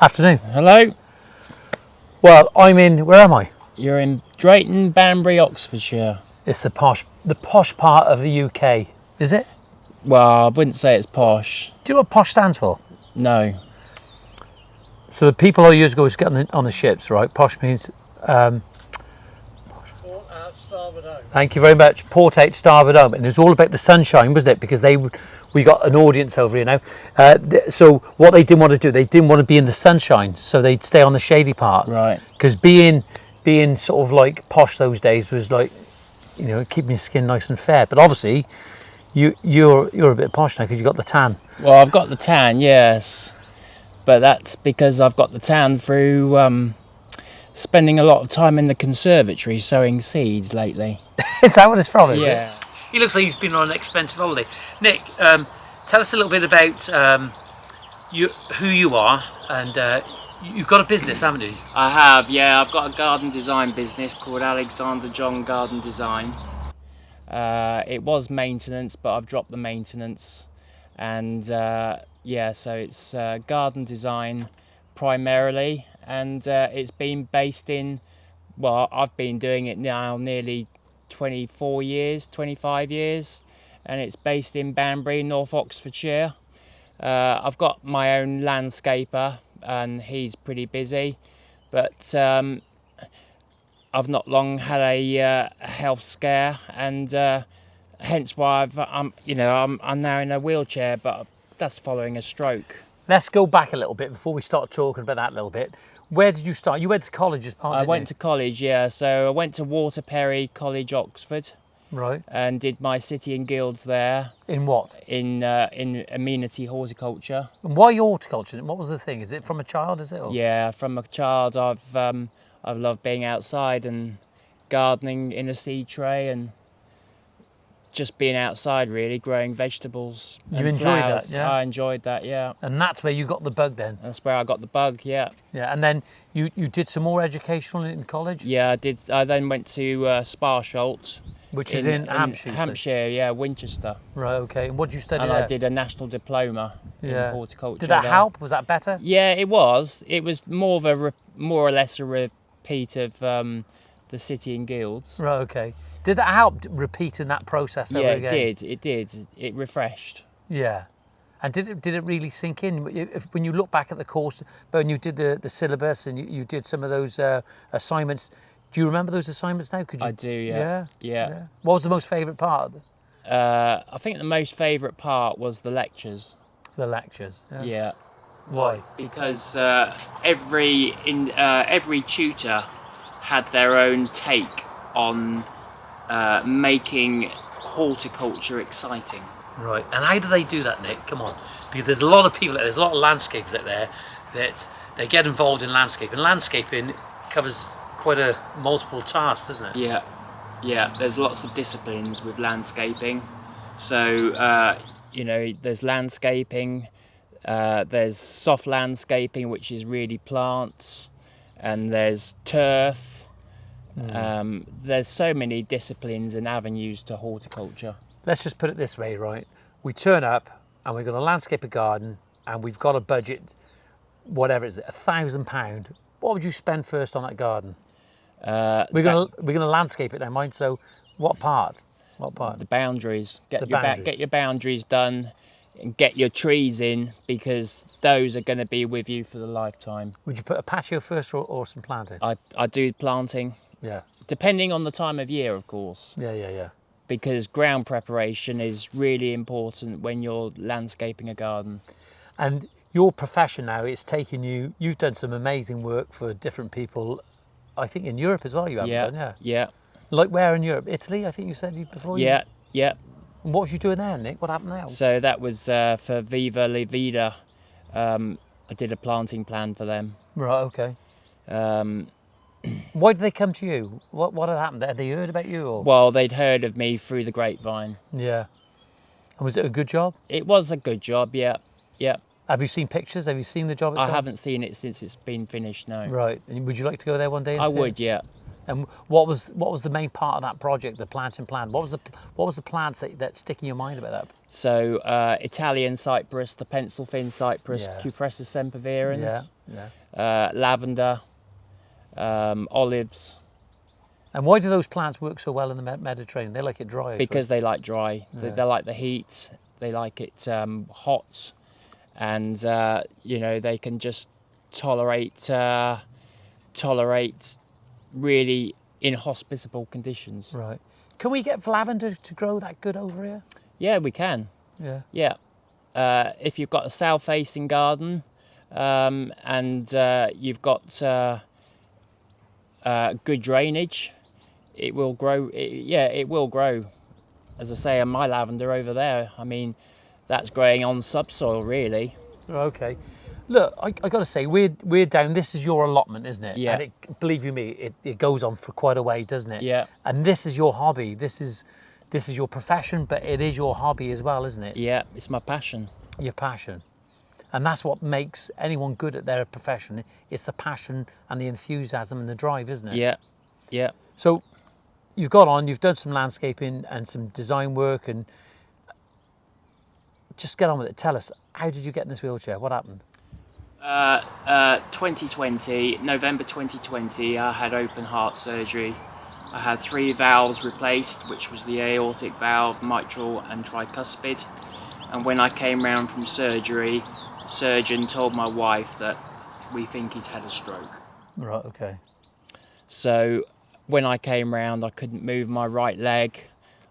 Afternoon. Hello? Well, I'm in, where am I? You're in Drayton, Banbury, Oxfordshire. It's the posh part of the UK, is it? Well, I wouldn't say it's posh. Do you know what posh stands for? No. So the people who years ago was getting on the ships, right? Posh means, Port out, starboard home. thank you very much, port out, starboard home. And it was all about the sunshine, wasn't it? Because we got an audience over here now. So what they didn't want to do, they didn't want to be in the sunshine, so they'd stay on the shady part. Right. Because being sort of like posh those days was like, you know, keeping your skin nice and fair. But obviously, you're a bit posh now because you got the tan. Well, I've got the tan, yes. But that's because I've got the tan through spending a lot of time in the conservatory sowing seeds lately. Is that what it's from? Yeah. He looks like he's been on an expensive holiday. Nick, tell us a little bit about who you are, and you've got a business, haven't you? I have, yeah. I've got a garden design business called Alexander John Garden Design. It was maintenance, but I've dropped the maintenance. And yeah, so it's garden design primarily. And it's been based in, well, I've been doing it now nearly 24 years, 25 years, and it's based in Banbury, North Oxfordshire. I've got my own landscaper and he's pretty busy, but I've not long had a health scare, and hence why I'm now in a wheelchair, but that's following a stroke. Let's go back a little bit before we start talking about that a little bit. Where did you start? You went to college as part, I went to college, yeah. So I went to Waterperry College, Oxford. Right. And did my City and Guilds there. In what? In amenity horticulture. And why horticulture? What was the thing? Is it from a child, is it? Or? Yeah, from a child I've loved being outside and gardening in a seed tray and just being outside, really, growing vegetables. You enjoyed that, yeah? I enjoyed that, yeah. And that's where you got the bug then? That's where I got the bug, yeah. Yeah, and then you did some more educational in college? Yeah, I did. I then went to Sparsholt. Which is in Hampshire? Hampshire, yeah, Winchester. Right, okay. And what did you study and there? I did a national diploma in horticulture. Did that help? Was that better? Yeah, it was. It was more or less a repeat of the City and Guilds. Right, okay. Did that help repeating that process over again? Yeah, it did. It refreshed. Yeah. And did it really sink in? When you look back at the course, but when you did the syllabus and you did some of those assignments, do you remember those assignments now? I do, yeah. Yeah. What was the most favourite part? I think the most favourite part was the lectures. The lectures? Yeah. Why? Because every tutor had their own take on making horticulture exciting. Right. And how do they do that, Nick? Come on. Because there's a lot of people, there's a lot of landscapers out there that they get involved in landscaping. Landscaping covers quite a multiple task, doesn't it? Yeah, there's lots of disciplines with landscaping. So there's landscaping, there's soft landscaping, which is really plants, and there's turf. There's so many disciplines and avenues to horticulture. Let's just put it this way, right? We turn up and we're going to landscape a garden and we've got a budget, whatever is it, £1,000. What would you spend first on that garden? We're gonna landscape it now, mind. So, what part? The boundaries. Get your boundaries done, and get your trees in, because those are going to be with you for the lifetime. Would you put a patio first or some planting? I do planting. Yeah. Depending on the time of year, of course. Yeah. Because ground preparation is really important when you're landscaping a garden. And your profession now, it's taken you. You've done some amazing work for different people. I think in Europe as well you have done, yeah. Like where in Europe? Italy, I think you said before? Yeah. And what was you doing there, Nick? What happened there? So that was for Viva La Vida. I did a planting plan for them. Right, okay. Why did they come to you? What had happened? Had they heard about you? Or? Well, they'd heard of me through the grapevine. Yeah. And was it a good job? It was a good job, yeah. Have you seen pictures? Have you seen the job itself? I haven't seen it since it's been finished, no. Right. And would you like to go there one day and see? I would, yeah. And what was the main part of that project, the planting plan? What was the plants that stick in your mind about that? So Italian cypress, the pencil fin cypress, Yeah. Cupressus sempervirens, Yeah. lavender, olives. And why do those plants work so well in the Mediterranean? They like it dry. Because they like dry. Yeah. They like the heat. They like it hot, and they can just tolerate really inhospitable conditions. Right. Can we get lavender to grow that good over here? Yeah, we can. Yeah. Yeah. If you've got a south-facing garden and you've got good drainage, it will grow. It will grow. As I say, on my lavender over there, I mean, that's growing on subsoil, really. Okay. Look, I got to say, we're down. This is your allotment, isn't it? Yeah. And believe you me, it goes on for quite a way, doesn't it? Yeah. And this is your hobby. This is your profession, but it is your hobby as well, isn't it? Yeah, it's my passion. Your passion. And that's what makes anyone good at their profession. It's the passion and the enthusiasm and the drive, isn't it? Yeah. Yeah. So you've done some landscaping and some design work, and just get on with it. Tell us, how did you get in this wheelchair? What happened? 2020, November 2020, I had open heart surgery. I had 3 valves replaced, which was the aortic valve, mitral and tricuspid. And when I came round from surgery, the surgeon told my wife that we think he's had a stroke. Right, okay. So when I came round, I couldn't move my right leg.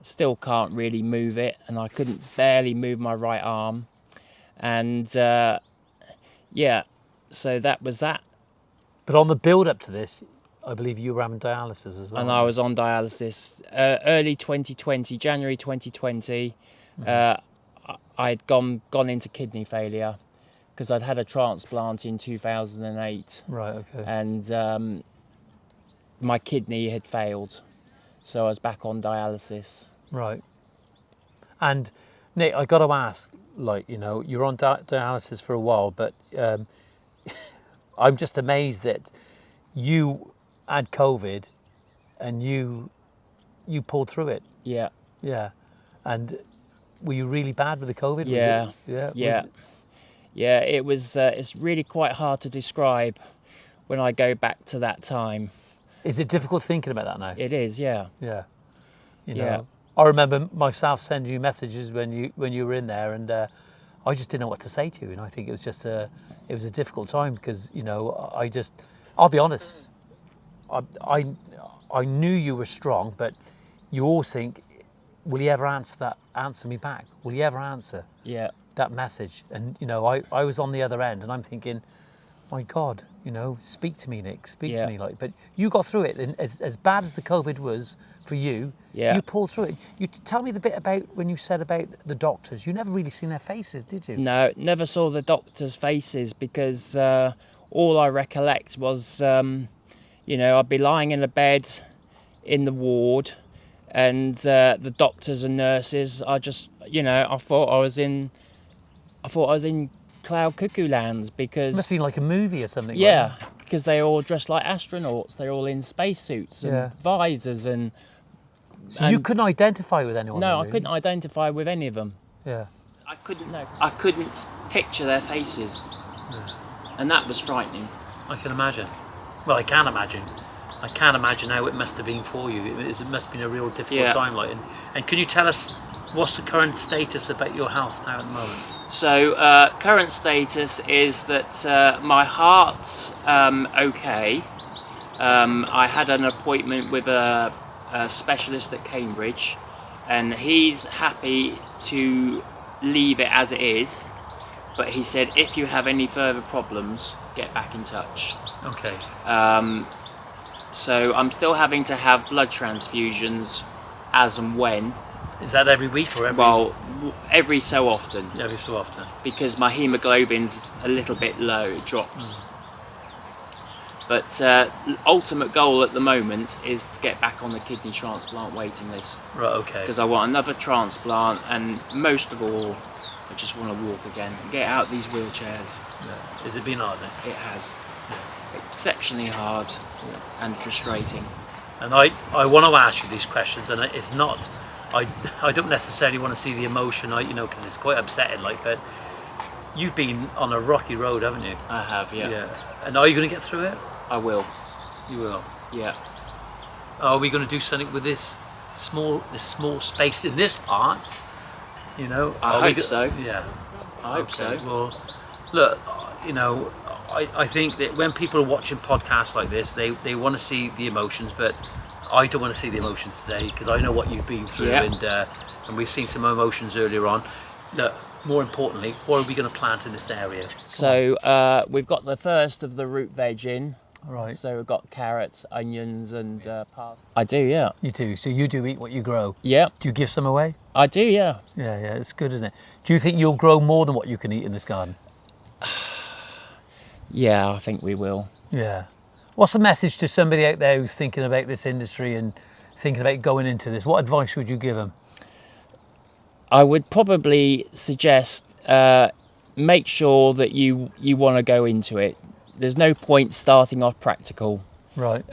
Still can't really move it, and I couldn't barely move my right arm. And so that was that. But on the build up to this, I believe you were having dialysis as well. And I was on dialysis early 2020, January 2020. I'd gone into kidney failure because I'd had a transplant in 2008. Right, okay. And my kidney had failed, so I was back on dialysis. Right. And Nick, I got to ask, you're on dialysis for a while, but I'm just amazed that you had COVID and you pulled through it. Yeah. Yeah. And were you really bad with the COVID? Yeah. Was Yeah, it was. It's really quite hard to describe when I go back to that time. Is it difficult thinking about that now? It is, yeah. Yeah. Yeah. I remember myself sending you messages when you were in there, and I just didn't know what to say to you. And I think it was just a difficult time because I'll be honest, I knew you were strong, but you always think, will he ever answer me back? Will he ever answer? Yeah. That message? And I was on the other end, and I'm thinking, my God, speak to me, Nick, speak to me. But you got through it, and as bad as the COVID was for you, you pulled through it. You tell me the bit about when you said about the doctors. You never really seen their faces, did you? No, never saw the doctors' faces because all I recollect was, I'd be lying in a bed in the ward, and the doctors and nurses, I thought I was in Cloud Cuckoo Lands because... It must be like a movie or something. Yeah, because they're all dressed like astronauts. They're all in spacesuits and visors and... So you couldn't identify with anyone? No, really? I couldn't identify with any of them. Yeah. I couldn't picture their faces. Yeah. And that was frightening. I can imagine. Well, I can't imagine. I can't imagine how it must have been for you. It must have been a real difficult time. And can you tell us what's the current status about your health now at the moment? So current status is that my heart's okay. I had an appointment with a specialist at Cambridge, and he's happy to leave it as it is, but he said if you have any further problems, get back in touch. Okay. So I'm still having to have blood transfusions as and when. Is that every week or every? Well, every so often. Every so often. Because my hemoglobin's a little bit low, it drops. But ultimate goal at the moment is to get back on the kidney transplant waiting list. Right, okay. Because I want another transplant, and most of all, I just want to walk again and get out of these wheelchairs. Yeah. Has it been hard then? It has. Exceptionally hard and frustrating. And I want to ask you these questions, and it's not, I don't necessarily want to see the emotion, because it's quite upsetting, but you've been on a rocky road, haven't you? I have, yeah. Yeah. And are you going to get through it? I will. You will? Yeah. Are we going to do something with this small space in this part? I hope so. Yeah. I hope so. Well, look, I think that when people are watching podcasts like this, they want to see the emotions, but I don't want to see the emotions today because I know what you've been through, and we've seen some emotions earlier on. Look, more importantly, what are we going to plant in this area? So we've got the first of the root veg in. Right. So we've got carrots, onions, and parsley. I do, yeah. You do. So you do eat what you grow. Yeah. Do you give some away? I do, yeah. Yeah, it's good, isn't it? Do you think you'll grow more than what you can eat in this garden? Yeah, I think we will. Yeah. What's the message to somebody out there who's thinking about this industry and thinking about going into this? What advice would you give them? I would probably suggest make sure that you want to go into it. There's no point starting off practical. Right.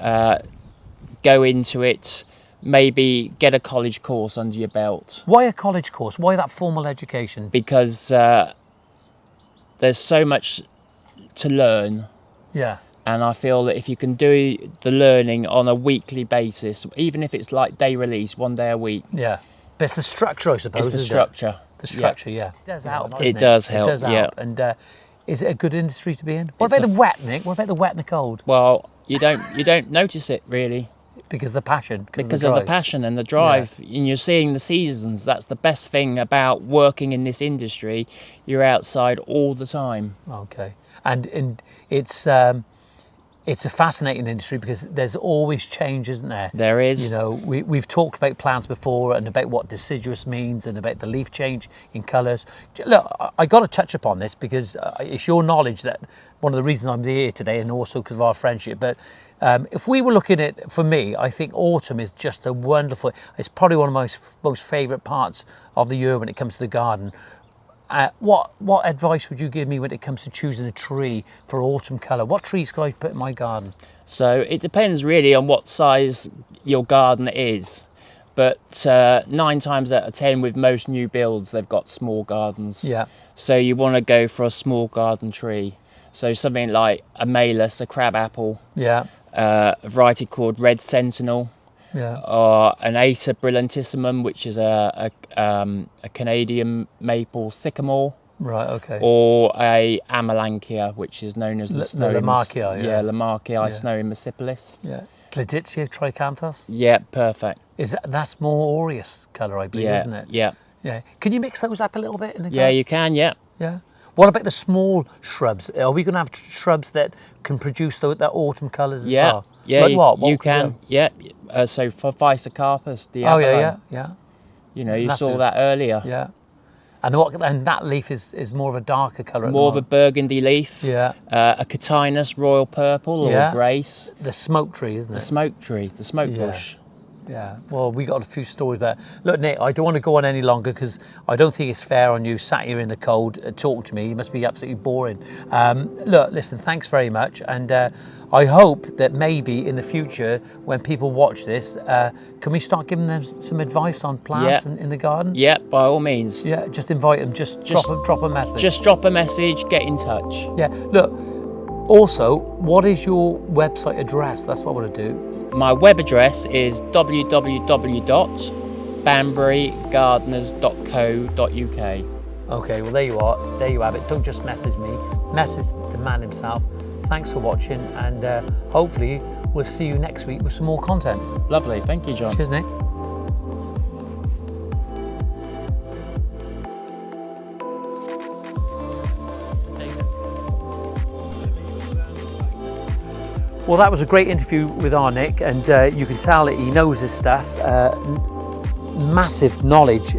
Go into it, maybe get a college course under your belt. Why a college course? Why that formal education? Because there's so much to learn. Yeah. And I feel that if you can do the learning on a weekly basis, even if it's like day release, 1 day a week. Yeah. But it's the structure, I suppose. It's the structure. The structure, yeah. It does help, doesn't it? It does help, It does help. yeah. And is it a good industry to be in? What about the wet, Nick? What about the wet and the cold? Well, you don't notice it really. Because of the passion. Because of the passion and the drive. Yeah. And you're seeing the seasons. That's the best thing about working in this industry. You're outside all the time. Okay. And it's a fascinating industry because there's always change, isn't there? There is. We've talked about plants before and about what deciduous means and about the leaf change in colours. Look, I got to touch upon this because it's your knowledge that one of the reasons I'm here today, and also because of our friendship. But if we were looking at, for me, I think autumn is just a wonderful. It's probably one of my most favourite parts of the year when it comes to the garden. What advice would you give me when it comes to choosing a tree for autumn colour? What trees could I put in my garden? So it depends really on what size your garden is. But 9 times out of 10 with most new builds, they've got small gardens. Yeah. So you want to go for a small garden tree. So something like a malus, a crabapple. Yeah. A variety called Red Sentinel. Yeah. Or an Acer brillantissimum, which is a Canadian maple sycamore. Right, okay. Or a Amelanchier, which is known as the snowy Lamarckii, yeah, Lamarckii snowy Masipilis. Yeah. Gladitia tricanthus? Yeah, perfect. That's more aureus colour, I believe, isn't it? Yeah. Yeah. Can you mix those up a little bit in the garden? Yeah, you can, yeah. Yeah. What about the small shrubs? Are we going to have shrubs that can produce that autumn colours as well? Yeah, like you can. Yeah. So for Physocarpus, the yeah. You saw that earlier. Yeah. And that leaf is more of a darker colour. More of a burgundy leaf. Yeah. A Catinus royal purple or grace. The smoke tree, isn't it? The smoke tree, the smoke bush. Yeah, well, we got a few stories about it. Look, Nick, I don't want to go on any longer because I don't think it's fair on you sat here in the cold talking to me. You must be absolutely boring. Look, listen, thanks very much. And I hope that maybe in the future, when people watch this, can we start giving them some advice on plants in the garden? Yeah, by all means. Yeah, just invite them, just drop a message. Just drop a message, get in touch. Yeah, look, also, what is your website address? That's what I want to do. My web address is www.banburygardeners.co.uk. Okay, well there you are. There you have it. Don't just message me. Message the man himself. Thanks for watching, and hopefully we'll see you next week with some more content. Lovely. Thank you, John. Cheers, Nick. Well, that was a great interview with our Nick, and you can tell that he knows his stuff. Massive knowledge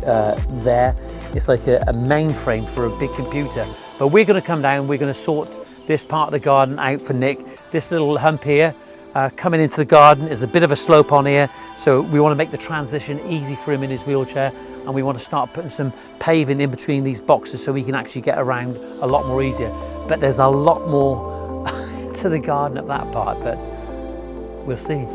there. It's like a mainframe for a big computer. But we're going to come down, we're going to sort this part of the garden out for Nick. This little hump here, coming into the garden, is a bit of a slope on here, so we want to make the transition easy for him in his wheelchair, and we want to start putting some paving in between these boxes so he can actually get around a lot more easier. But there's a lot more to the garden at that part, but we'll see.